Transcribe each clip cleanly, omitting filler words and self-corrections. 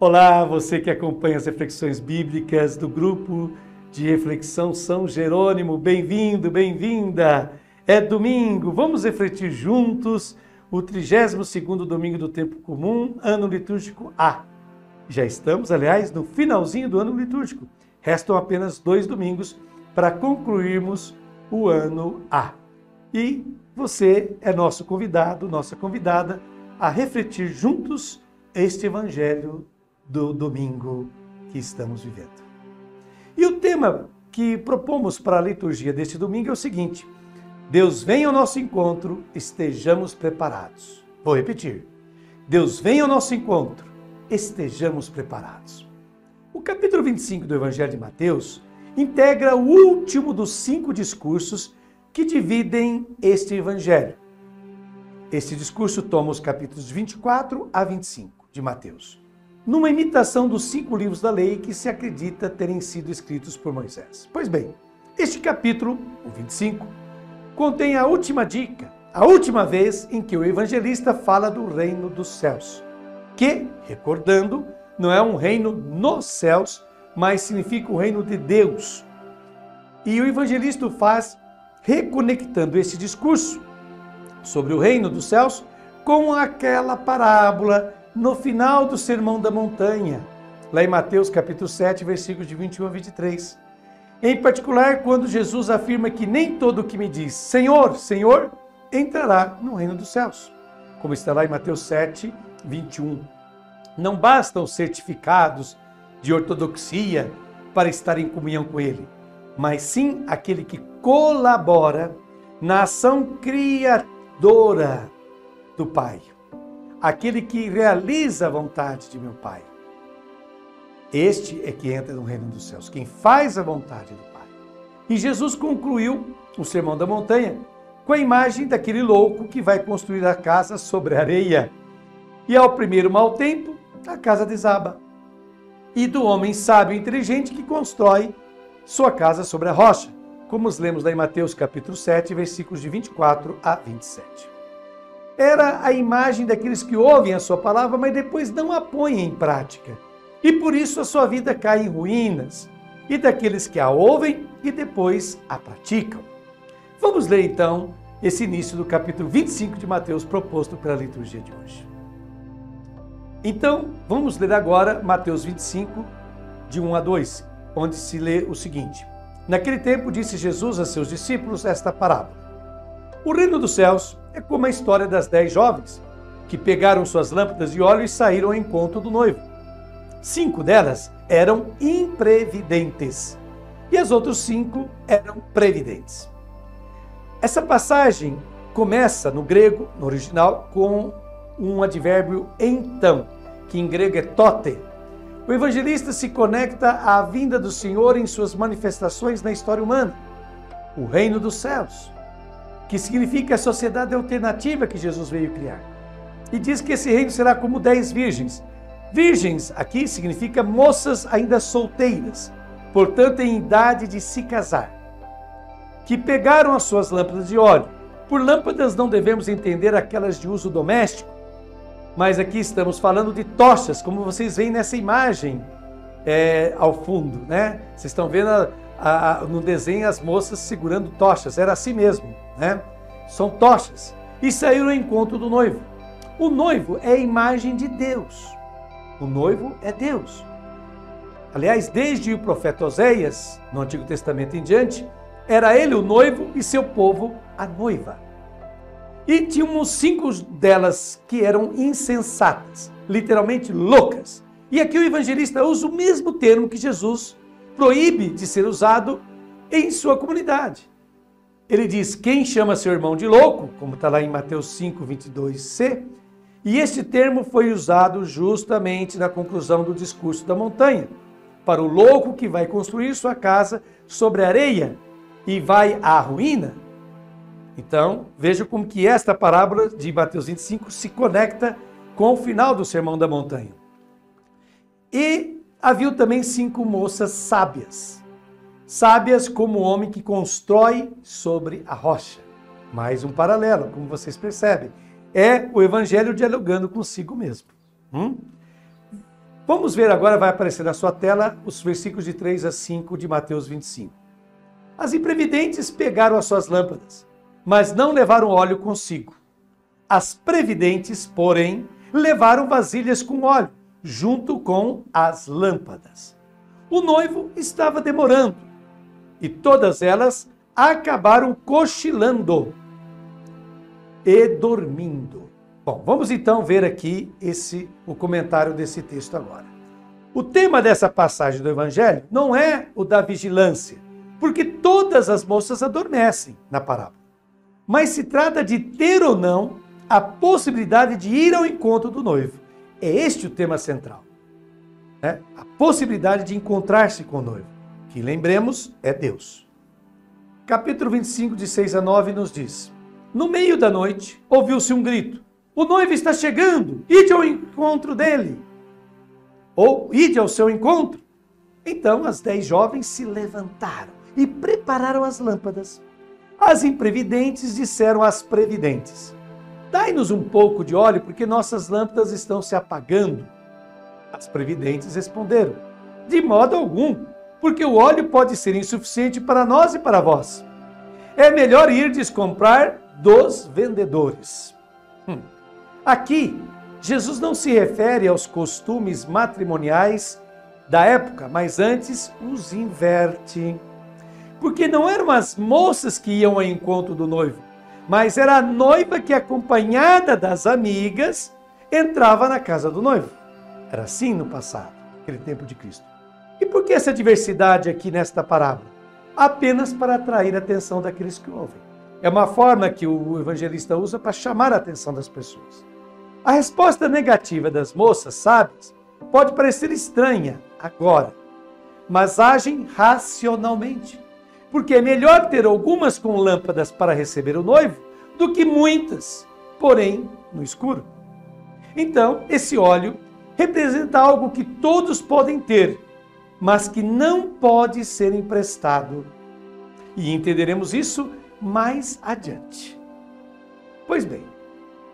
Olá, você que acompanha as reflexões bíblicas do grupo de reflexão São Jerônimo, bem-vindo, bem-vinda! É domingo, vamos refletir juntos o 32º domingo do tempo comum, ano litúrgico A. Já estamos, aliás, no finalzinho do ano litúrgico. Restam apenas 2 domingos para concluirmos o ano A. E você é nosso convidado, nossa convidada, a refletir juntos este evangelho do domingo que estamos vivendo. E o tema que propomos para a liturgia deste domingo é o seguinte: Deus vem ao nosso encontro, estejamos preparados. Vou repetir. Deus vem ao nosso encontro, estejamos preparados. O capítulo 25 do Evangelho de Mateus integra o último dos 5 discursos que dividem este evangelho. Este discurso toma os capítulos 24 a 25 de Mateus, numa imitação dos 5 livros da lei que se acredita terem sido escritos por Moisés. Pois bem, este capítulo, o 25, contém a última dica, a última vez em que o evangelista fala do reino dos céus, que, recordando, não é um reino nos céus, mas significa o reino de Deus. E o evangelista o faz reconectando esse discurso sobre o reino dos céus com aquela parábola no final do Sermão da Montanha, lá em Mateus capítulo 7, versículos de 21 a 23. Em particular, quando Jesus afirma que nem todo o que me diz Senhor, Senhor, entrará no reino dos céus, como está lá em Mateus 7, 21. Não bastam os certificados de ortodoxia para estar em comunhão com Ele, mas sim aquele que colabora na ação criadora do Pai. Aquele que realiza a vontade de meu Pai. Este é que entra no reino dos céus, quem faz a vontade do Pai. E Jesus concluiu o Sermão da Montanha com a imagem daquele louco que vai construir a casa sobre a areia. E ao primeiro mau tempo, a casa desaba. E do homem sábio e inteligente que constrói sua casa sobre a rocha, como os lemos lá em Mateus capítulo 7, versículos de 24 a 27. Era a imagem daqueles que ouvem a sua palavra, mas depois não a põem em prática. E por isso a sua vida cai em ruínas. E daqueles que a ouvem e depois a praticam. Vamos ler então esse início do capítulo 25 de Mateus proposto pela liturgia de hoje. Então, vamos ler agora Mateus 25, de 1 a 2, onde se lê o seguinte: Naquele tempo disse Jesus a seus discípulos esta parábola. O reino dos céus é como a história das 10 jovens, que pegaram suas lâmpadas de óleo e saíram ao encontro do noivo. 5 delas eram imprevidentes, e as outras 5 eram previdentes. Essa passagem começa no grego, no original, com um advérbio então, que em grego é tote. O evangelista se conecta à vinda do Senhor em suas manifestações na história humana, o reino dos céus, que significa a sociedade alternativa que Jesus veio criar. E diz que esse reino será como 10 virgens. Virgens aqui significa moças ainda solteiras, portanto em idade de se casar, que pegaram as suas lâmpadas de óleo. Por lâmpadas não devemos entender aquelas de uso doméstico, mas aqui estamos falando de tochas, como vocês veem nessa imagem ao fundo, né? Vocês estão vendo no desenho as moças segurando tochas, era assim mesmo, né? São tochas. E saíram ao encontro do noivo. O noivo é a imagem de Deus. O noivo é Deus. Aliás, desde o profeta Oséias, no Antigo Testamento em diante, era ele o noivo e seu povo a noiva. E tínhamos 5 delas que eram insensatas, literalmente loucas. E aqui o evangelista usa o mesmo termo que Jesus proíbe de ser usado em sua comunidade. Ele diz: quem chama seu irmão de louco, como está lá em Mateus 5, 22c, e este termo foi usado justamente na conclusão do discurso da montanha, para o louco que vai construir sua casa sobre a areia e vai à ruína. Então, veja como que esta parábola de Mateus 25 se conecta com o final do Sermão da Montanha. E havia também 5 moças sábias. Sábias como o homem que constrói sobre a rocha. Mais um paralelo, como vocês percebem. É o Evangelho dialogando consigo mesmo. Vamos ver agora, vai aparecer na sua tela, os versículos de 3 a 5 de Mateus 25. As imprevidentes pegaram as suas lâmpadas, mas não levaram óleo consigo. As previdentes, porém, levaram vasilhas com óleo, junto com as lâmpadas. O noivo estava demorando, e todas elas acabaram cochilando e dormindo. Bom, vamos então ver aqui o comentário desse texto agora. O tema dessa passagem do Evangelho não é o da vigilância, porque todas as moças adormecem na parábola. Mas se trata de ter ou não a possibilidade de ir ao encontro do noivo. É este o tema central. Né? A possibilidade de encontrar-se com o noivo, que lembremos é Deus. Capítulo 25, de 6 a 9, nos diz: No meio da noite, ouviu-se um grito: O noivo está chegando, ide ao encontro dele. Ou ide ao seu encontro. Então as 10 jovens se levantaram e prepararam as lâmpadas. As imprevidentes disseram às previdentes: Dai-nos um pouco de óleo, porque nossas lâmpadas estão se apagando. As previdentes responderam: De modo algum, porque o óleo pode ser insuficiente para nós e para vós. É melhor irdes comprar dos vendedores. Aqui, Jesus não se refere aos costumes matrimoniais da época, mas antes os inverte. Porque não eram as moças que iam ao encontro do noivo, mas era a noiva que, acompanhada das amigas, entrava na casa do noivo. Era assim no passado, naquele tempo de Cristo. E por que essa diversidade aqui nesta parábola? Apenas para atrair a atenção daqueles que ouvem. É uma forma que o evangelista usa para chamar a atenção das pessoas. A resposta negativa das moças sábias pode parecer estranha agora, mas agem racionalmente. Porque é melhor ter algumas com lâmpadas para receber o noivo do que muitas, porém no escuro. Então, esse óleo representa algo que todos podem ter, mas que não pode ser emprestado. E entenderemos isso mais adiante. Pois bem,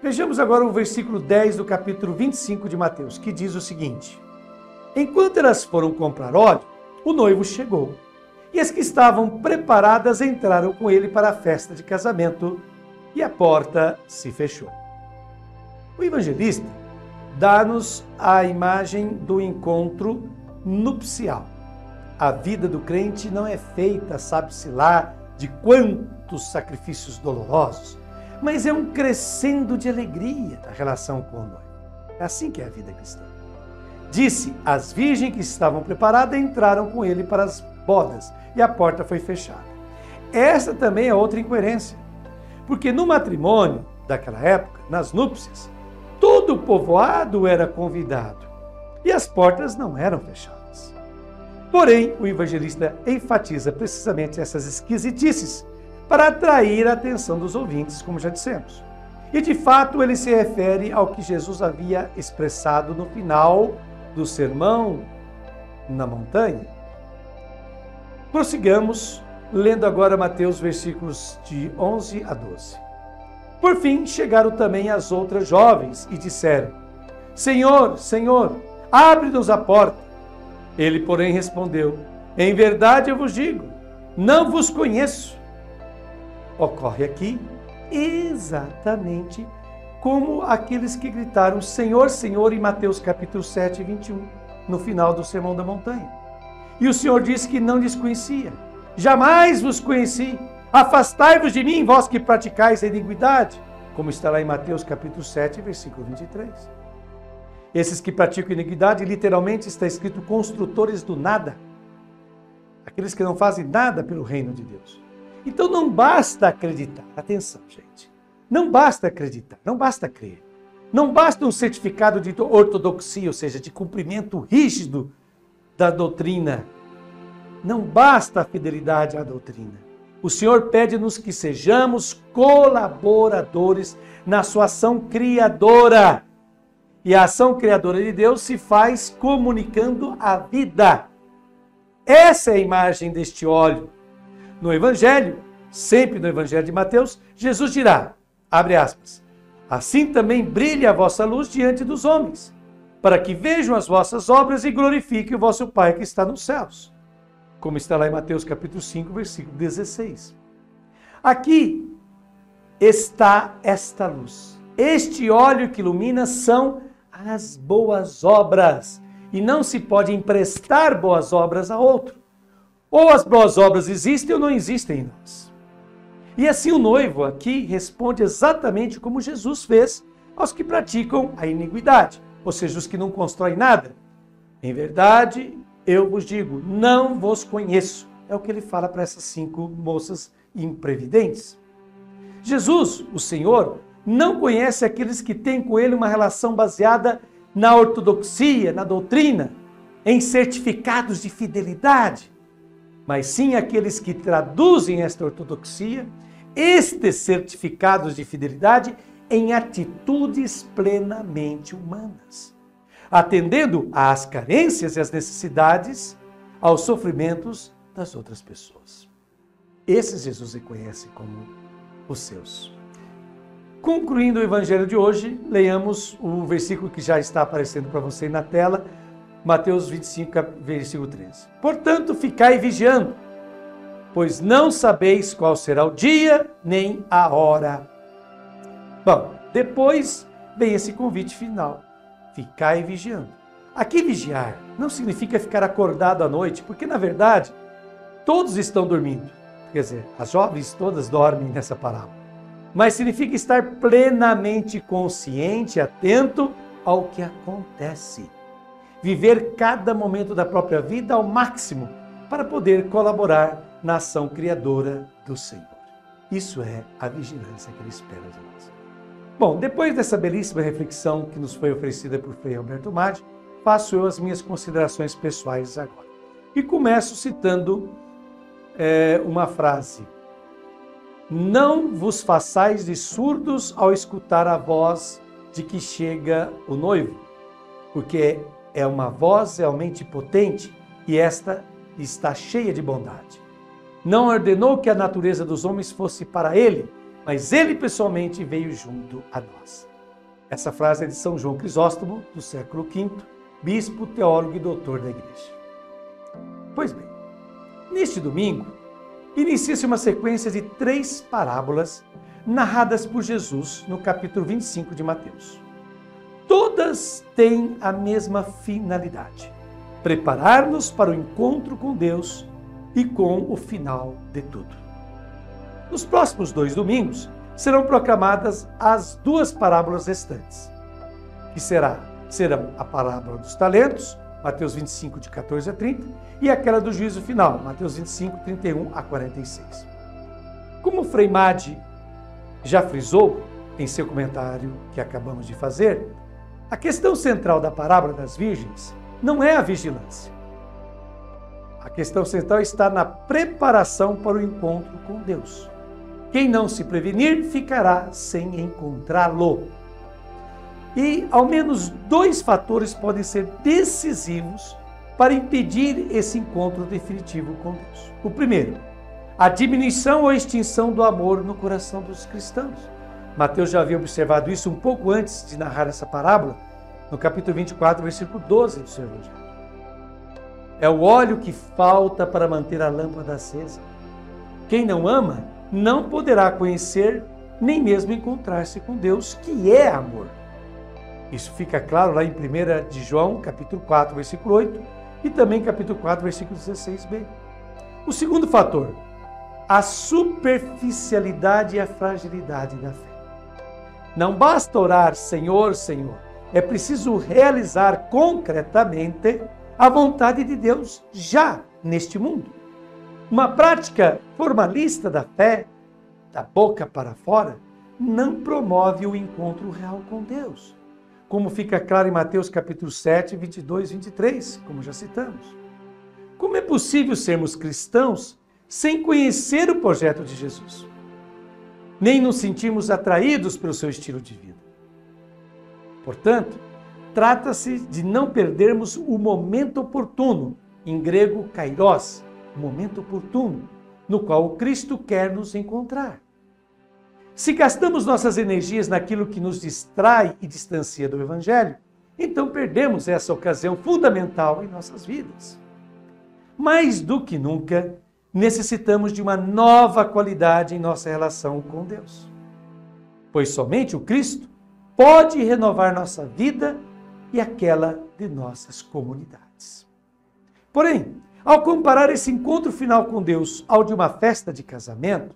vejamos agora o versículo 10 do capítulo 25 de Mateus, que diz o seguinte: Enquanto elas foram comprar óleo, o noivo chegou. E as que estavam preparadas entraram com ele para a festa de casamento, e a porta se fechou. O evangelista dá-nos a imagem do encontro nupcial. A vida do crente não é feita, sabe-se lá, de quantos sacrifícios dolorosos, mas é um crescendo de alegria na relação com o noivo. É assim que é a vida cristã. Disse: as virgens que estavam preparadas entraram com ele para as bodas, e a porta foi fechada. Essa também é outra incoerência, porque no matrimônio daquela época, nas núpcias, todo o povoado era convidado e as portas não eram fechadas. Porém, o evangelista enfatiza precisamente essas esquisitices para atrair a atenção dos ouvintes, como já dissemos. E de fato ele se refere ao que Jesus havia expressado no final do sermão na montanha. Prossigamos, lendo agora Mateus, versículos de 11 a 12. Por fim, chegaram também as outras jovens e disseram: Senhor, Senhor, abre-nos a porta. Ele, porém, respondeu: Em verdade eu vos digo, não vos conheço. Ocorre aqui exatamente como aqueles que gritaram Senhor, Senhor, em Mateus capítulo 7, 21, no final do Sermão da Montanha. E o Senhor disse que não lhes conhecia. Jamais vos conheci. Afastai-vos de mim, vós que praticais a iniquidade. Como está lá em Mateus capítulo 7, versículo 23. Esses que praticam iniquidade, literalmente está escrito construtores do nada. Aqueles que não fazem nada pelo reino de Deus. Então não basta acreditar. Atenção, gente. Não basta acreditar, não basta crer. Não basta um certificado de ortodoxia, ou seja, de cumprimento rígido da doutrina. Não basta a fidelidade à doutrina. O Senhor pede-nos que sejamos colaboradores na sua ação criadora. E a ação criadora de Deus se faz comunicando a vida. Essa é a imagem deste óleo. No Evangelho, sempre no Evangelho de Mateus, Jesus dirá, abre aspas, assim também brilha a vossa luz diante dos homens, para que vejam as vossas obras e glorifiquem o vosso Pai que está nos céus. Como está lá em Mateus capítulo 5, versículo 16. Aqui está esta luz. Este óleo que ilumina são as boas obras. E não se pode emprestar boas obras a outro. Ou as boas obras existem ou não existem em nós. E assim o noivo aqui responde exatamente como Jesus fez aos que praticam a iniquidade, ou seja, os que não constroem nada. Em verdade, eu vos digo, não vos conheço. É o que ele fala para essas 5 moças imprevidentes. Jesus, o Senhor, não conhece aqueles que têm com ele uma relação baseada na ortodoxia, na doutrina, em certificados de fidelidade, mas sim aqueles que traduzem esta ortodoxia, estes certificados de fidelidade, em atitudes plenamente humanas, atendendo às carências e às necessidades, aos sofrimentos das outras pessoas. Esses Jesus reconhece como os seus. Concluindo o evangelho de hoje, leiamos o versículo que já está aparecendo para você na tela, Mateus 25, versículo 13. Portanto, ficai vigiando, pois não sabeis qual será o dia nem a hora. Bom, depois vem esse convite final. Ficai vigiando. Aqui vigiar não significa ficar acordado à noite, porque na verdade todos estão dormindo. Quer dizer, as jovens todas dormem nessa parábola. Mas significa estar plenamente consciente, atento ao que acontece. Viver cada momento da própria vida ao máximo para poder colaborar na ação criadora do Senhor. Isso é a vigilância que Ele espera de nós. Bom, depois dessa belíssima reflexão que nos foi oferecida por Frei Alberto Maggi, faço eu as minhas considerações pessoais agora. E começo citando uma frase. Não vos façais de surdos ao escutar a voz de que chega o noivo, porque é uma voz realmente potente e esta está cheia de bondade. Não ordenou que a natureza dos homens fosse para ele, mas ele pessoalmente veio junto a nós. Essa frase é de São João Crisóstomo, do século V, bispo, teólogo e doutor da Igreja. Pois bem, neste domingo, inicia-se uma sequência de 3 parábolas narradas por Jesus no capítulo 25 de Mateus. Todas têm a mesma finalidade: preparar-nos para o encontro com Deus e com o final de tudo. Nos próximos 2 domingos serão proclamadas as 2 parábolas restantes, que serão a parábola dos talentos, Mateus 25, de 14 a 30, e aquela do juízo final, Mateus 25, 31 a 46. Como o Frei Maggi já frisou em seu comentário que acabamos de fazer, a questão central da parábola das virgens não é a vigilância. A questão central está na preparação para o encontro com Deus. Quem não se prevenir ficará sem encontrá-lo. E ao menos 2 fatores podem ser decisivos para impedir esse encontro definitivo com Deus. O primeiro, a diminuição ou extinção do amor no coração dos cristãos. Mateus já havia observado isso um pouco antes de narrar essa parábola, no capítulo 24, versículo 12 do seu evangelho. É o óleo que falta para manter a lâmpada acesa. Quem não ama não poderá conhecer nem mesmo encontrar-se com Deus, que é amor. Isso fica claro lá em 1 de João, capítulo 4, versículo 8, e também capítulo 4, versículo 16b. O segundo fator, a superficialidade e a fragilidade da fé. Não basta orar, Senhor, Senhor. É preciso realizar concretamente a vontade de Deus já neste mundo. Uma prática formalista da fé, da boca para fora, não promove o encontro real com Deus, como fica claro em Mateus capítulo 7, 22 e 23, como já citamos. Como é possível sermos cristãos sem conhecer o projeto de Jesus? Nem nos sentirmos atraídos pelo seu estilo de vida. Portanto, trata-se de não perdermos o momento oportuno, em grego kairos, o momento oportuno, no qual o Cristo quer nos encontrar. Se gastamos nossas energias naquilo que nos distrai e distancia do Evangelho, então perdemos essa ocasião fundamental em nossas vidas. Mais do que nunca, necessitamos de uma nova qualidade em nossa relação com Deus. Pois somente o Cristo pode renovar nossa vida e aquela de nossas comunidades. Porém, ao comparar esse encontro final com Deus ao de uma festa de casamento,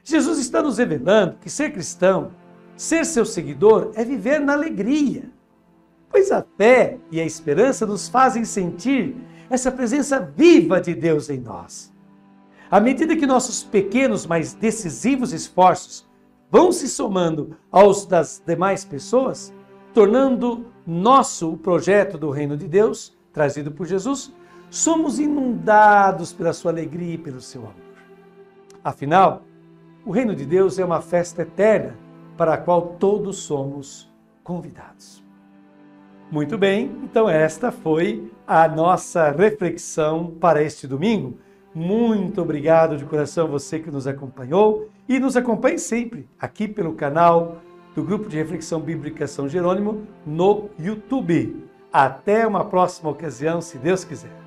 Jesus está nos revelando que ser cristão, ser seu seguidor, é viver na alegria. Pois a fé e a esperança nos fazem sentir essa presença viva de Deus em nós. À medida que nossos pequenos, mas decisivos esforços vão se somando aos das demais pessoas, tornando nosso o projeto do reino de Deus, trazido por Jesus, somos inundados pela sua alegria e pelo seu amor. Afinal, o reino de Deus é uma festa eterna para a qual todos somos convidados. Muito bem, então esta foi a nossa reflexão para este domingo. Muito obrigado de coração a você que nos acompanhou e nos acompanhe sempre aqui pelo canal do Grupo de Reflexão Bíblica São Jerônimo no YouTube. Até uma próxima ocasião, se Deus quiser.